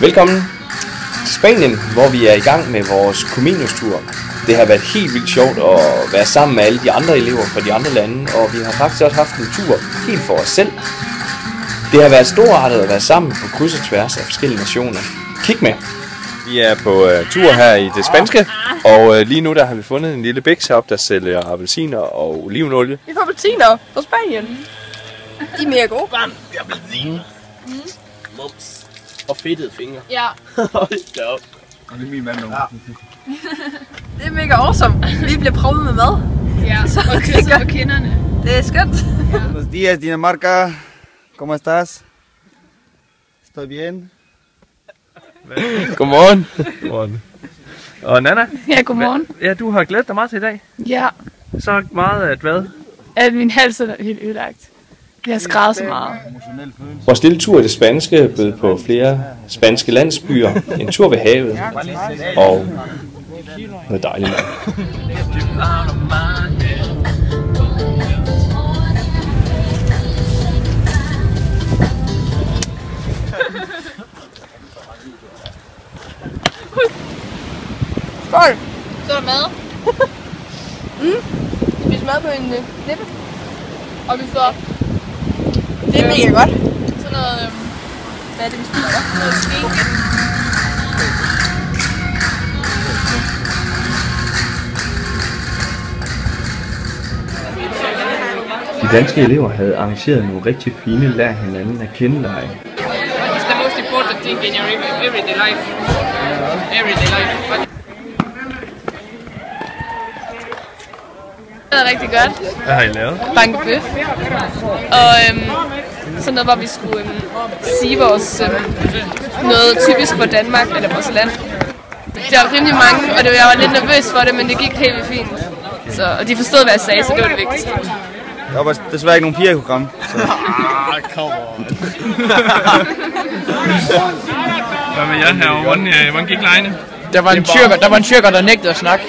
Velkommen til Spanien, hvor vi er i gang med vores Comenius-tur. Det har været helt vildt sjovt at være sammen med alle de andre elever fra de andre lande, og vi har faktisk også haft en tur helt for os selv. Det har været storartet at være sammen på kryds og tværs af forskellige nationer. Kig med! Vi er på tur her i det spanske, og lige nu der har vi fundet en lille biks heroppe, der sælger appelsiner og olivenolie. Vi får appelsiner fra Spanien. De er mega gode. Varm appelsin. Mums. Og fedtede fingre. Ja. Hold da op. Og det er min mand nu. Ja. Det er mega awesome. Vi bliver proppet med mad. Ja, og kysser på kinderne. Det er skønt. Buenos días, Dinamarca. ¿Cómo estás? Estoy bien. Godmorgen. Godmorgen. Og Nana? Ja, godmorgen. Ja, du har glædet dig meget til i dag. Ja, Så meget at hvad? at min hals er helt ødelagt. Jeg har skrevet så meget. Vores lille tur i det spanske bød på flere spanske landsbyer, en tur ved havet og noget dejligt mad. Skål. Så er der mad, Vi spiser mad på en klippe. og vi får Det er mega godt. sådan noget, Hvad er det, vi spiser? noget skinke. De danske elever havde arrangeret nogle rigtig fine lær hinanden at kende lege. It's the most important thing in your everyday life. Everyday life. Det er rigtig godt. Hvad har I lavet? Bankebøf. Og sådan noget, hvor vi skulle sige vores noget typisk for Danmark, eller vores land. Der var rimelig mange, og jeg var lidt nervøs for det, men det gik helt vildt fint. Så, og de forstod, hvad jeg sagde, så det var det vigtigste. Der var desværre ikke nogen piger, jeg kunne kramme. Come on. Hvad med jer herovre? Hvordan gik lejene? Der var en tyrker, der nægtede at snakke.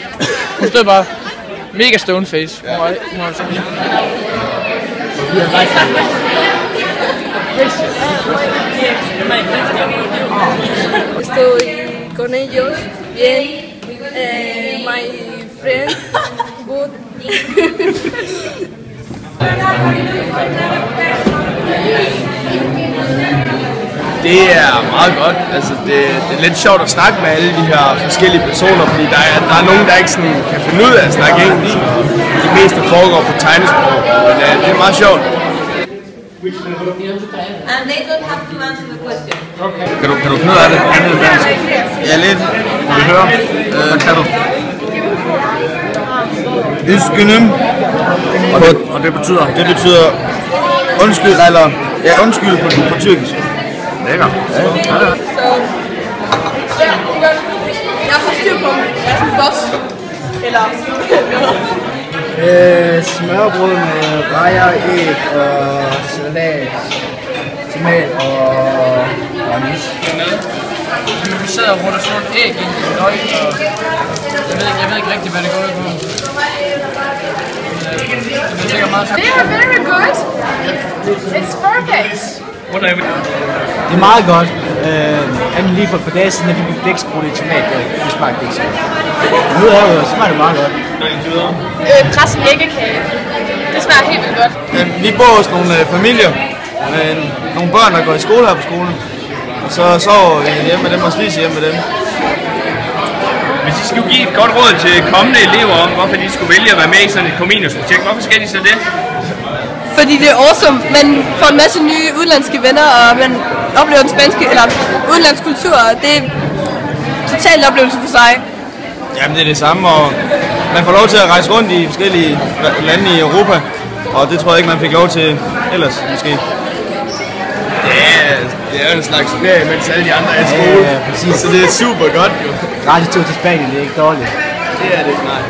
Hun stod bare mega stoneface. Estoy con ellos bien. My friend, good. Det er meget godt. Altså, det er lidt sjovt at snakke med alle de her forskellige personer, fordi der er nogen, der ikke sådan kan finde ud af at snakke engelsk. De meste foregår på tegnesprog, men det er meget sjovt. And they don't have to answer the question. Kan du finde ud af det? Ja, lidt. Vil du høre? Hvad kan du? Üskünüm. Og det betyder? Det betyder undskyld, eller ja, undskyld på tyrkisk. Lækker. Så jeg har styr på dem. Jeg er sådan en boss. Eller Smørbrød med rejer, æg og salat. Tomat og anis. Vi sidder og ruller sådan et æg ind i en løg, og jeg ved ikke rigtig, hvad det går ud på. Det tænker meget They are very good. It's perfect. Det er meget godt. Anden lige for et par dage siden, jeg fik en blæksprutte i tomat, jeg smagte ikke så godt. Nu er det jo, så smager det meget godt. Pressen æggekage. Det smager helt vildt godt. Vi bor hos nogle familier med nogle børn, der går i skole her på skolen. Og så sover vi hjemme med dem og spiser hjemme med dem. Hvis I skulle give et godt råd til kommende elever om, hvorfor de skulle vælge at være med i sådan et Comenius-projekt, hvorfor skal de så det? fordi det er awesome. Man får en masse nye udenlandske venner, og man oplever den spanske, eller udenlandsk kultur, og det er totalt en oplevelse for sig. Jamen det er det samme, og man får lov til at rejse rundt i forskellige lande i Europa, og det tror jeg ikke, man fik lov til ellers, måske. Det er en slags ferie, mens alle de andre er i skole. Ja, præcis. Så det er super godt jo. Gratis tur til Spanien, det er ikke dårligt. Det er det ikke, nej.